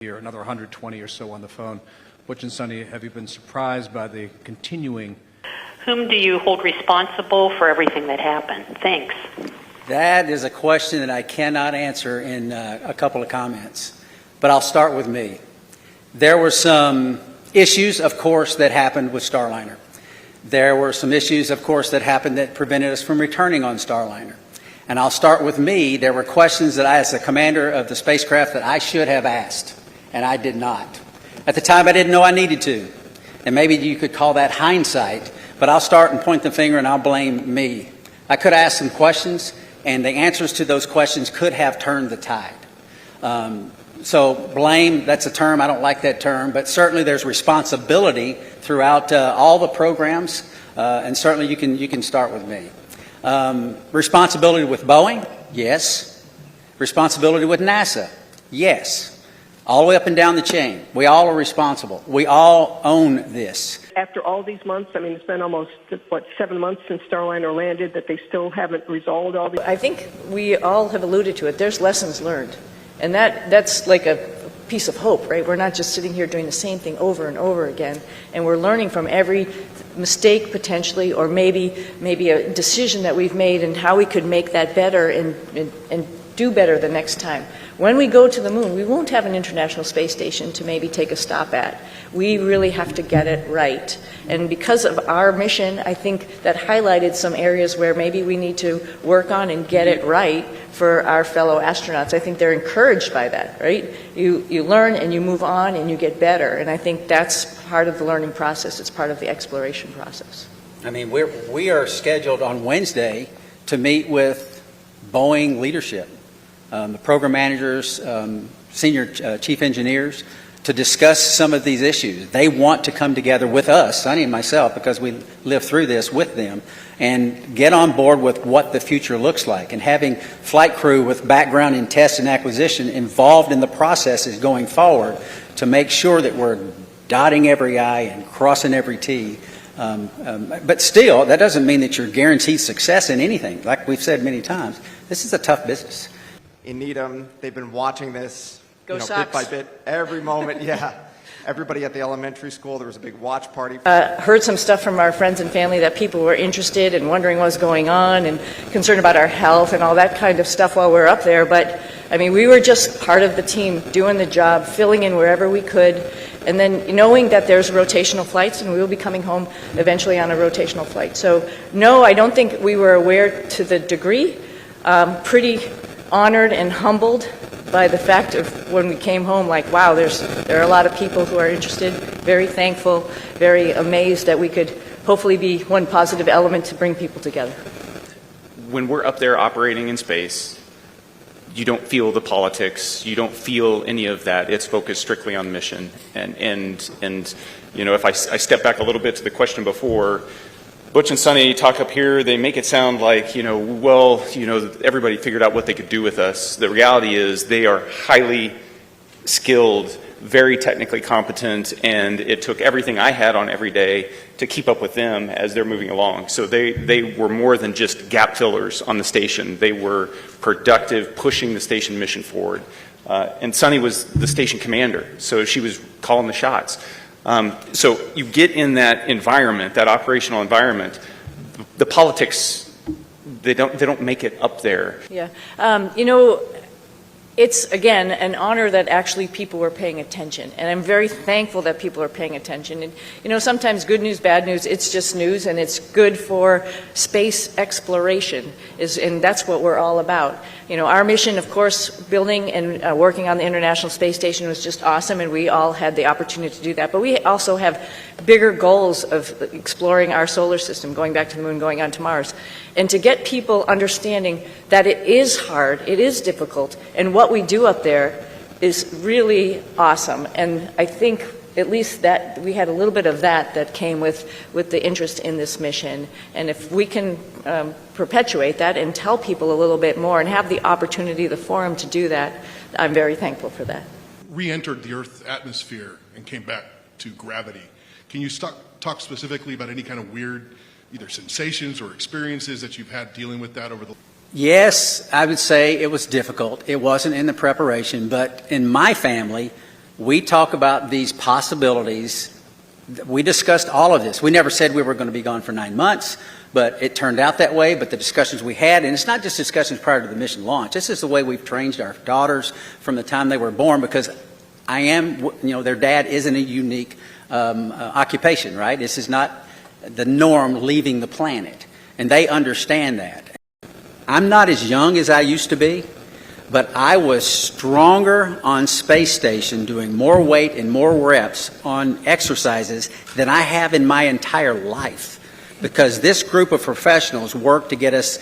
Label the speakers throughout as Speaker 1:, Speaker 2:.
Speaker 1: Here, another 120 or so on the phone. Butch and Sunny, have you been surprised by the continuing?
Speaker 2: Whom do you hold responsible for everything that happened? Thanks.
Speaker 3: That is a question that I cannot answer in a couple of comments, but I'll start with me. There were some issues, of course, that happened with Starliner. There were some issues, of course, that happened that prevented us from returning on Starliner. And I'll start with me. There were questions that I, as the commander of the spacecraft, that I should have asked, and I did not. At the time, I didn't know I needed to. And maybe you could call that hindsight, but I'll start and point the finger and I'll blame me. I could ask some questions, and the answers to those questions could have turned the tide. So blame, that's a term, I don't like that term, but certainly there's responsibility throughout all the programs, and certainly you can start with me. Responsibility with Boeing? Yes. Responsibility with NASA? Yes. All the way up and down the chain. We all are responsible. We all own this.
Speaker 4: After all these months, I mean, it's been almost, 7 months since Starliner landed, that they still haven't resolved all these.
Speaker 5: I think we all have alluded to it. There's lessons learned. And that's like a piece of hope, right? We're not just sitting here doing the same thing over and over again. And we're learning from every mistake potentially, or maybe a decision that we've made and how we could make that better and do better the next time. When we go to the moon, we won't have an International Space Station to maybe take a stop at. We really have to get it right. And because of our mission, I think that highlighted some areas where maybe we need to work on and get it right for our fellow astronauts. I think they're encouraged by that, right? You learn and you move on and you get better. And I think that's part of the learning process. It's part of the exploration process.
Speaker 3: I mean, we are scheduled on Wednesday to meet with Boeing leadership. The program managers, senior chief engineers, to discuss some of these issues. They want to come together with us, Sunny and myself, because we lived through this with them, and get on board with what the future looks like. And having flight crew with background in test and acquisition involved in the processes going forward to make sure that we're dotting every I and crossing every T. But still, that doesn't mean that you're guaranteed success in anything. Like we've said many times, this is a tough business.
Speaker 6: In Needham, they've been watching this
Speaker 5: Sox.
Speaker 6: bit by bit, every moment. Yeah, everybody at the elementary school, there was a big watch party.
Speaker 5: Heard some stuff from our friends and family that people were interested and wondering what was going on and concerned about our health and all that kind of stuff while we were up there. But, I mean, we were just part of the team doing the job, filling in wherever we could, and then knowing that there's rotational flights and we will be coming home eventually on a rotational flight. So, no, I don't think we were aware to the degree. Pretty honored and humbled by the fact of when we came home, like, wow, there are a lot of people who are interested, very thankful, very amazed that we could hopefully be one positive element to bring people together.
Speaker 7: When we're up there operating in space, you don't feel the politics, you don't feel any of that. It's focused strictly on mission. And you know, if I step back a little bit to the question before, Butch and Sunny talk up here, they make it sound like, everybody figured out what they could do with us. The reality is they are highly skilled, very technically competent, and it took everything I had on every day to keep up with them as they're moving along. So they were more than just gap fillers on the station. They were productive, pushing the station mission forward. And Sunny was the station commander, so she was calling the shots. So you get in that environment, that operational environment, the politics, they don't make it up there.
Speaker 5: Yeah. It's, again, an honor that actually people were paying attention. And I'm very thankful that people are paying attention. And, sometimes good news, bad news, it's just news, and it's good for space exploration, and that's what we're all about. Our mission, of course, building and working on the International Space Station was just awesome, and we all had the opportunity to do that. But we also have bigger goals of exploring our solar system, going back to the moon, going on to Mars. And to get people understanding that it is hard, it is difficult, and what we do up there is really awesome. And I think at least that we had a little bit of that came with the interest in this mission. And if we can perpetuate that and tell people a little bit more and have the opportunity, the forum to do that, I'm very thankful for that.
Speaker 8: Re-entered the Earth's atmosphere and came back to gravity. Can you talk specifically about any kind of weird either sensations or experiences that you've had dealing with that over the...
Speaker 3: Yes, I would say it was difficult. It wasn't in the preparation, but in my family, we talk about these possibilities. We discussed all of this. We never said we were going to be gone for 9 months, but it turned out that way. But the discussions we had, and it's not just discussions prior to the mission launch. This is the way we've trained our daughters from the time they were born, because their dad isn't a unique occupation, right? This is not the norm leaving the planet, and they understand that. I'm not as young as I used to be, but I was stronger on space station doing more weight and more reps on exercises than I have in my entire life, because this group of professionals work to get us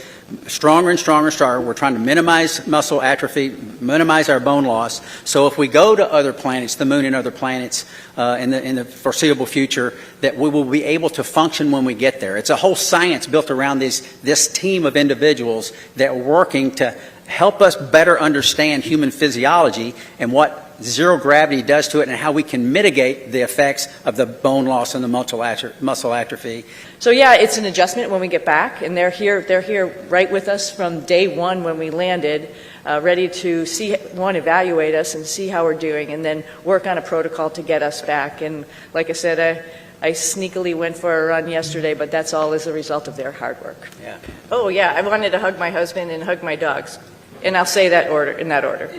Speaker 3: stronger and stronger and stronger. We're trying to minimize muscle atrophy, minimize our bone loss. So if we go to other planets, the moon and other planets in the foreseeable future, that we will be able to function when we get there. It's a whole science built around this team of individuals that are working to help us better understand human physiology and what zero gravity does to it, and how we can mitigate the effects of the bone loss and the muscle atrophy.
Speaker 5: So yeah, it's an adjustment when we get back, and they're here right with us from day one when we landed, ready to evaluate us and see how we're doing, and then work on a protocol to get us back. And like I said, I sneakily went for a run yesterday, but that's all as a result of their hard work.
Speaker 3: Yeah.
Speaker 5: Oh yeah, I wanted to hug my husband and hug my dogs. And I'll say that in that order.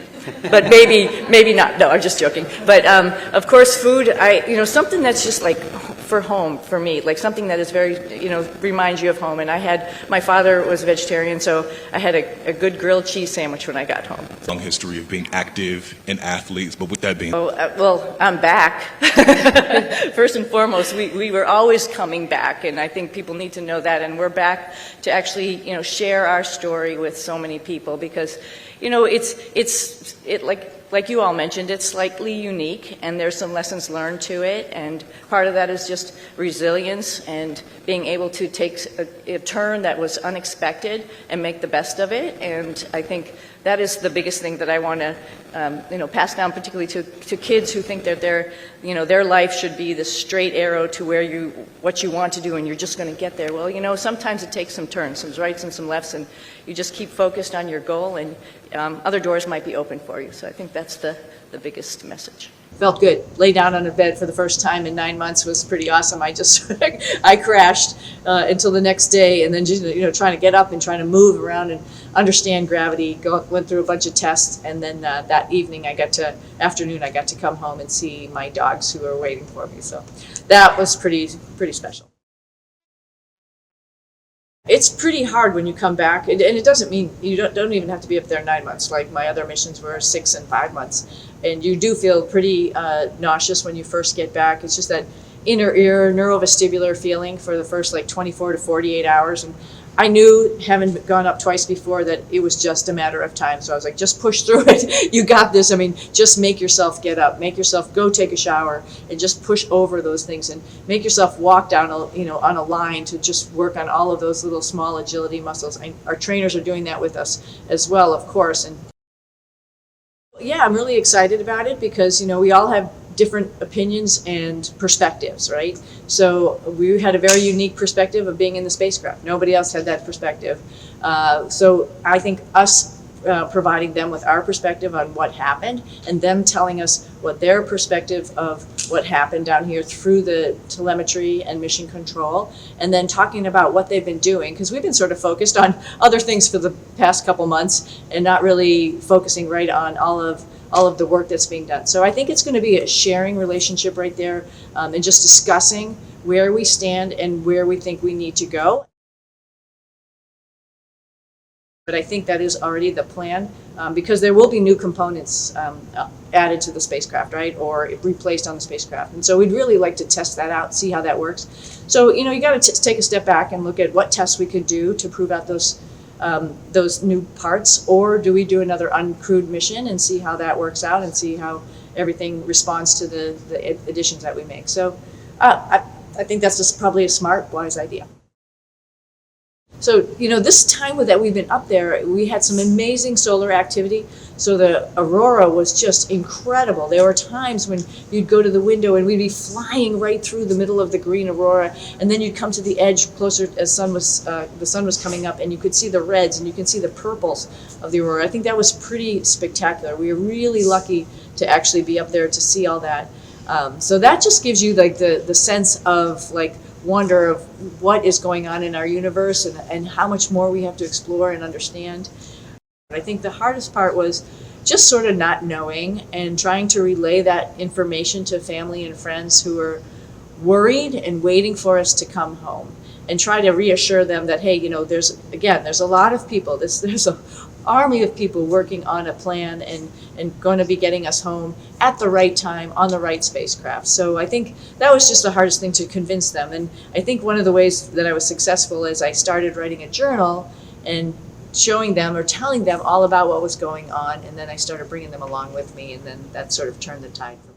Speaker 5: But maybe not. No, I'm just joking. But of course, food, something that's just like for home for me, like something that is very, reminds you of home. And my father was a vegetarian, so I had a good grilled cheese sandwich when I got home.
Speaker 9: Long history of being active and athletes, but with that being...
Speaker 5: Well, I'm back. First and foremost, we were always coming back, and I think people need to know that. And we're back to actually, share our story with so many people, because, it's like you all mentioned, it's slightly unique, and there's some lessons learned to it, and part of that is just resilience and being able to take a turn that was unexpected and make the best of it. And I think that is the biggest thing that I want to pass down, particularly to kids who think that their life should be the straight arrow to what you want to do, and you're just going to get there. Well, sometimes it takes some turns, some rights and some lefts, and you just keep focused on your goal, and other doors might be open for you. So I think that's the biggest message. Felt good. Lay down on a bed for the first time in 9 months was pretty awesome. I crashed until the next day, and then just trying to get up and trying to move around and understand gravity. Went through a bunch of tests, and then that afternoon I got to come home and see my dogs who were waiting for me. So that was pretty special. It's pretty hard when you come back, and it doesn't mean you don't even have to be up there 9 months. Like my other missions were 6 and 5 months, and you do feel pretty nauseous when you first get back. It's just that inner ear neurovestibular feeling for the first 24 to 48 hours, and I knew, having gone up twice before, that it was just a matter of time. So I was like, just push through it. You got this. I mean, just make yourself get up, make yourself go take a shower, and just push over those things, and make yourself walk down, on a line to just work on all of those little small agility muscles. Our trainers are doing that with us as well, of course. And yeah, I'm really excited about it because, we all have different opinions and perspectives, right? So we had a very unique perspective of being in the spacecraft. Nobody else had that perspective. So I think us providing them with our perspective on what happened, and them telling us what their perspective of what happened down here through the telemetry and mission control, and then talking about what they've been doing, because we've been sort of focused on other things for the past couple months and not really focusing right on all of the work that's being done. So I think it's going to be a sharing relationship right there, and just discussing where we stand and where we think we need to go. But I think that is already the plan, because there will be new components added to the spacecraft, right, or replaced on the spacecraft. And so we'd really like to test that out, see how that works. So, you got to take a step back and look at what tests we could do to prove out those new parts, or do we do another uncrewed mission and see how that works out and see how everything responds to the additions that we make. So I think that's just probably a smart, wise idea. So, this time that we've been up there, we had some amazing solar activity. So the aurora was just incredible. There were times when you'd go to the window and we'd be flying right through the middle of the green aurora, and then you'd come to the edge closer as the sun was coming up, and you could see the reds and you can see the purples of the aurora. I think that was pretty spectacular. We were really lucky to actually be up there to see all that. So that just gives you like the sense of like wonder of what is going on in our universe and how much more we have to explore and understand. I think the hardest part was just sort of not knowing and trying to relay that information to family and friends who are worried and waiting for us to come home, and try to reassure them that, hey, you know, there's a lot of people, there's an army of people working on a plan and going to be getting us home at the right time on the right spacecraft. So I think that was just the hardest thing to convince them. And I think one of the ways that I was successful is I started writing a journal and showing them or telling them all about what was going on, and then I started bringing them along with me, and then that sort of turned the tide for me.